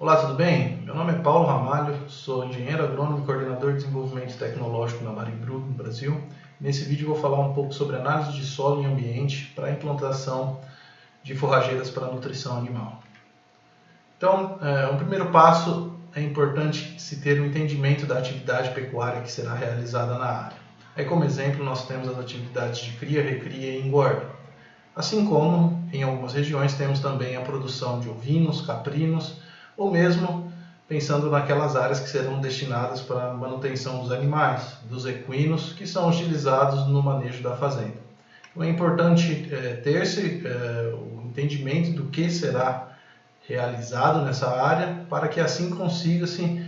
Olá, tudo bem? Meu nome é Paulo Ramalho, sou engenheiro agrônomo e coordenador de desenvolvimento tecnológico na Maribru, no Brasil. Nesse vídeo vou falar um pouco sobre análise de solo e ambiente para a implantação de forrageiras para a nutrição animal. Então, o primeiro passo é importante se ter um entendimento da atividade pecuária que será realizada na área. Aí, como exemplo, nós temos as atividades de cria, recria e engorda. Assim como, em algumas regiões, temos também a produção de ovinos, caprinos, ou mesmo pensando naquelas áreas que serão destinadas para a manutenção dos animais, dos equinos, que são utilizados no manejo da fazenda. Então é importante ter-se o entendimento do que será realizado nessa área, para que assim consiga-se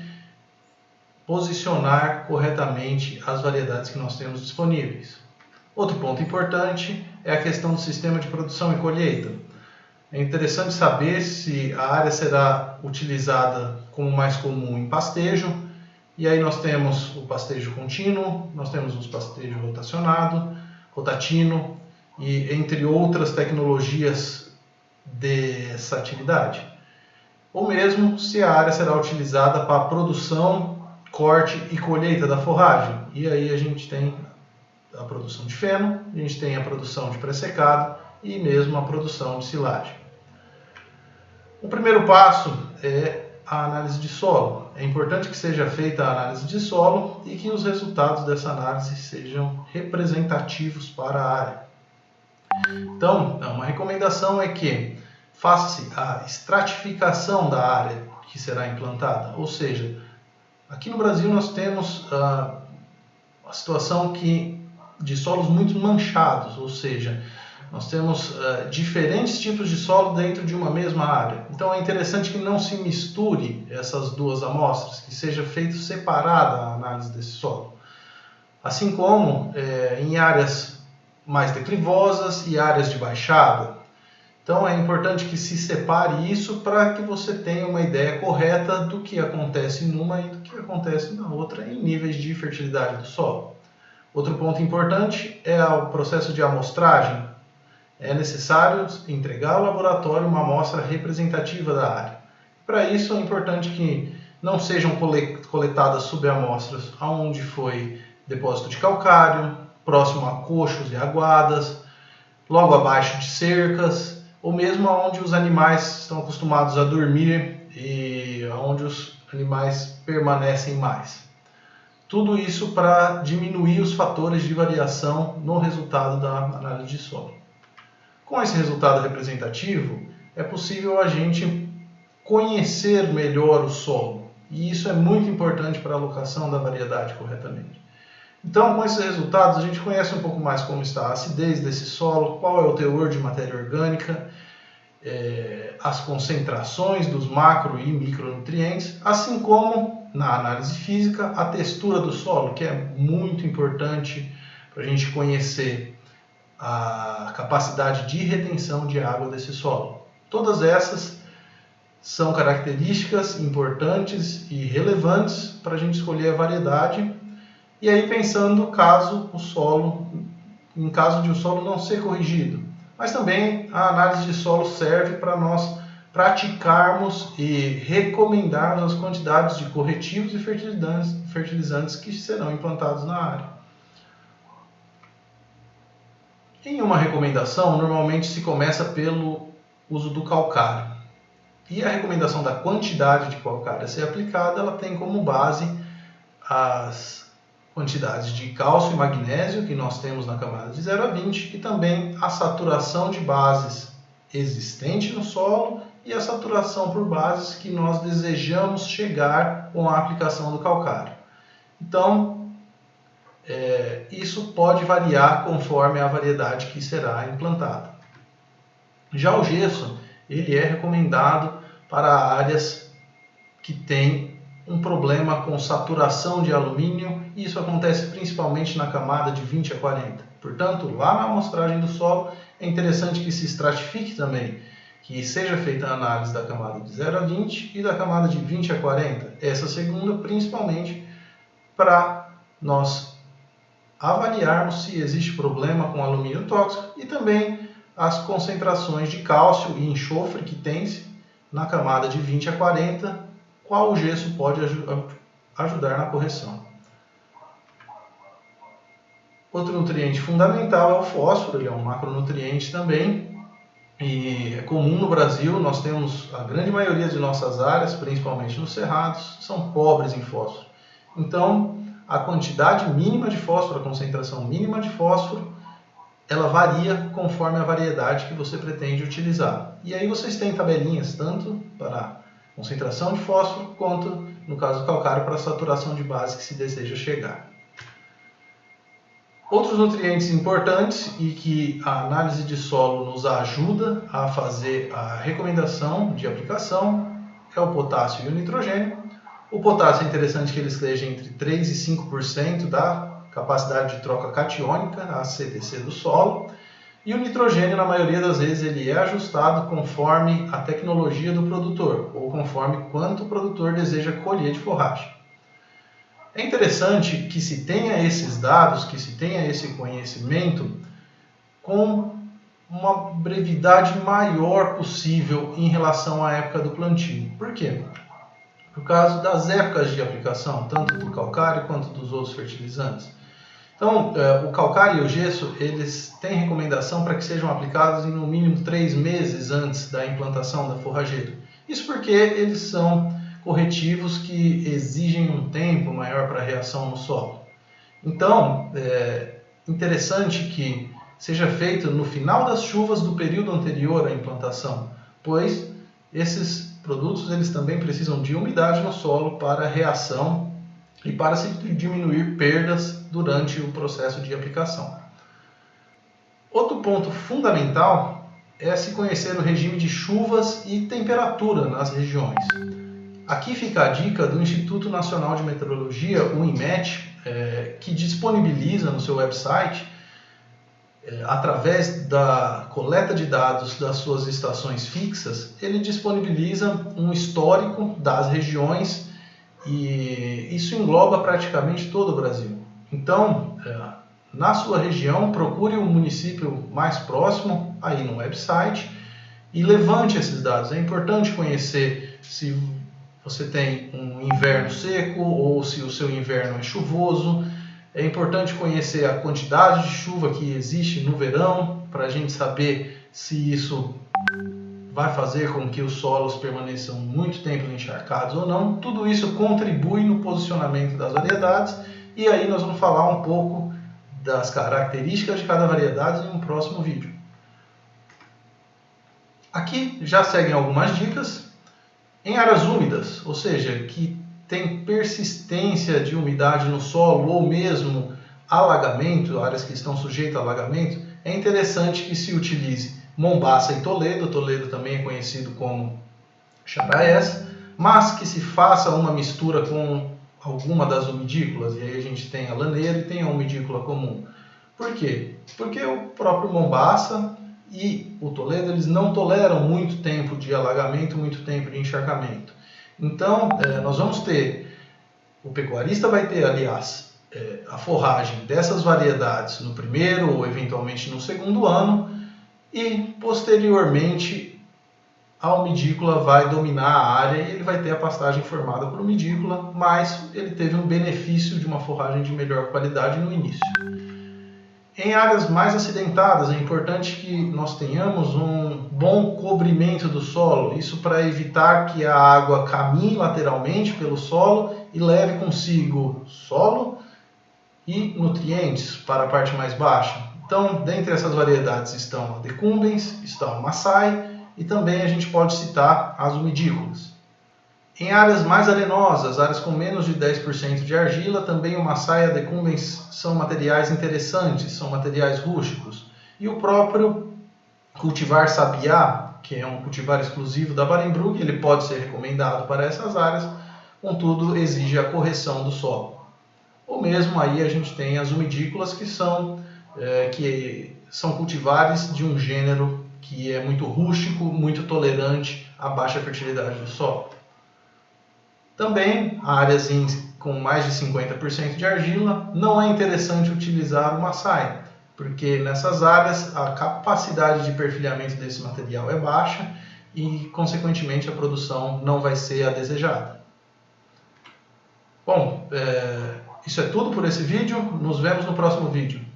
posicionar corretamente as variedades que nós temos disponíveis. Outro ponto importante é a questão do sistema de produção e colheita. É interessante saber se a área será utilizada como mais comum em pastejo, e aí nós temos o pastejo contínuo, nós temos o pastejo rotacionado, rotatino, e entre outras tecnologias dessa atividade. Ou mesmo se a área será utilizada para a produção, corte e colheita da forragem. E aí a gente tem a produção de feno, a gente tem a produção de pré-secado e mesmo a produção de silagem. O primeiro passo é a análise de solo. É importante que seja feita a análise de solo e que os resultados dessa análise sejam representativos para a área. Então, uma recomendação é que faça-se a estratificação da área que será implantada. Ou seja, aqui no Brasil nós temos a situação de solos muito manchados, ou seja, nós temos diferentes tipos de solo dentro de uma mesma área. Então é interessante que não se misture essas duas amostras, que seja feita separada a análise desse solo. Assim como em áreas mais declivosas e áreas de baixada. Então é importante que se separe isso para que você tenha uma ideia correta do que acontece numa e do que acontece na outra em níveis de fertilidade do solo. Outro ponto importante é o processo de amostragem. É necessário entregar ao laboratório uma amostra representativa da área. Para isso é importante que não sejam coletadas subamostras onde foi depósito de calcário, próximo a coxos e aguadas, logo abaixo de cercas, ou mesmo onde os animais estão acostumados a dormir e onde os animais permanecem mais. Tudo isso para diminuir os fatores de variação no resultado da análise de solo. Com esse resultado representativo, é possível a gente conhecer melhor o solo, e isso é muito importante para a alocação da variedade corretamente. Então, com esses resultados, a gente conhece um pouco mais como está a acidez desse solo, qual é o teor de matéria orgânica, as concentrações dos macro e micronutrientes, assim como, na análise física, a textura do solo, que é muito importante para a gente conhecer a capacidade de retenção de água desse solo. Todas essas são características importantes e relevantes para a gente escolher a variedade. E aí pensando em caso de o solo não ser corrigido. Mas também a análise de solo serve para nós praticarmos e recomendarmos as quantidades de corretivos e fertilizantes que serão implantados na área. Em uma recomendação, normalmente se começa pelo uso do calcário. E a recomendação da quantidade de calcário a ser aplicada, ela tem como base as quantidades de cálcio e magnésio que nós temos na camada de 0 a 20 e também a saturação de bases existente no solo e a saturação por bases que nós desejamos chegar com a aplicação do calcário. Então, isso pode variar conforme a variedade que será implantada. Já o gesso, ele é recomendado para áreas que têm um problema com saturação de alumínio, e isso acontece principalmente na camada de 20 a 40. Portanto, lá na amostragem do solo, é interessante que se estratifique também, que seja feita a análise da camada de 0 a 20 e da camada de 20 a 40. Essa segunda, principalmente, para nós avaliarmos se existe problema com alumínio tóxico e também as concentrações de cálcio e enxofre que tem-se na camada de 20 a 40, qual o gesso pode ajudar na correção. Outro nutriente fundamental é o fósforo, ele é um macronutriente também, e é comum no Brasil. Nós temos a grande maioria de nossas áreas, principalmente nos cerrados, são pobres em fósforo. Então, a quantidade mínima de fósforo, a concentração mínima de fósforo, ela varia conforme a variedade que você pretende utilizar. E aí vocês têm tabelinhas tanto para concentração de fósforo quanto, no caso do calcário, para a saturação de base que se deseja chegar. Outros nutrientes importantes e que a análise de solo nos ajuda a fazer a recomendação de aplicação é o potássio e o nitrogênio. O potássio é interessante que ele esteja entre 3% e 5% da capacidade de troca catiônica, a CTC do solo. E o nitrogênio, na maioria das vezes, ele é ajustado conforme a tecnologia do produtor, ou conforme quanto o produtor deseja colher de forragem. É interessante que se tenha esses dados, que se tenha esse conhecimento com uma brevidade maior possível em relação à época do plantio. Por quê? Por causa das épocas de aplicação, tanto do calcário quanto dos outros fertilizantes. Então, o calcário e o gesso, eles têm recomendação para que sejam aplicados em no mínimo 3 meses antes da implantação da forrageira. Isso porque eles são corretivos que exigem um tempo maior para a reação no solo. Então, é interessante que seja feito no final das chuvas do período anterior à implantação, pois esses produtos eles também precisam de umidade no solo para a reação e para se diminuir perdas durante o processo de aplicação. Outro ponto fundamental é se conhecer o regime de chuvas e temperatura nas regiões. Aqui fica a dica do Instituto Nacional de Meteorologia, o INMET, que disponibiliza no seu website, através da coleta de dados das suas estações fixas, ele disponibiliza um histórico das regiões e isso engloba praticamente todo o Brasil. Então, na sua região, procure o município mais próximo aí no website e levante esses dados. É importante conhecer se você tem um inverno seco ou se o seu inverno é chuvoso. É importante conhecer a quantidade de chuva que existe no verão para a gente saber se isso vai fazer com que os solos permaneçam muito tempo encharcados ou não. Tudo isso contribui no posicionamento das variedades e aí nós vamos falar um pouco das características de cada variedade em um próximo vídeo. Aqui já seguem algumas dicas. Em áreas úmidas, ou seja, que tem persistência de umidade no solo ou mesmo alagamento, áreas que estão sujeitas a alagamento, é interessante que se utilize Mombaça e Toledo. Toledo também é conhecido como Charaés, mas que se faça uma mistura com alguma das umidícolas, e aí a gente tem a laneira e tem a umidícula comum. Por quê? Porque o próprio Mombaça e o Toledo eles não toleram muito tempo de alagamento, muito tempo de encharcamento. Então, nós vamos ter, o pecuarista vai ter, aliás, a forragem dessas variedades no primeiro ou eventualmente no segundo ano e, posteriormente, a umidícula vai dominar a área e ele vai ter a pastagem formada por umidícula, mas ele teve um benefício de uma forragem de melhor qualidade no início. Em áreas mais acidentadas, é importante que nós tenhamos um bom cobrimento do solo, isso para evitar que a água caminhe lateralmente pelo solo e leve consigo solo e nutrientes para a parte mais baixa. Então, dentre essas variedades estão a decumbens, está o maçai e também a gente pode citar as umidícolas. Em áreas mais arenosas, áreas com menos de 10% de argila, também o maçai e a decumbens são materiais interessantes, são materiais rústicos. E o próprio cultivar sabiá, que é um cultivar exclusivo da Barenbrug, ele pode ser recomendado para essas áreas, contudo exige a correção do solo. Ou mesmo aí a gente tem as umidícolas, que são cultivares de um gênero que é muito rústico, muito tolerante à baixa fertilidade do solo. Também, áreas com mais de 50% de argila, não é interessante utilizar o maçai, porque nessas áreas a capacidade de perfilhamento desse material é baixa e, consequentemente, a produção não vai ser a desejada. Bom, isso é tudo por esse vídeo. Nos vemos no próximo vídeo.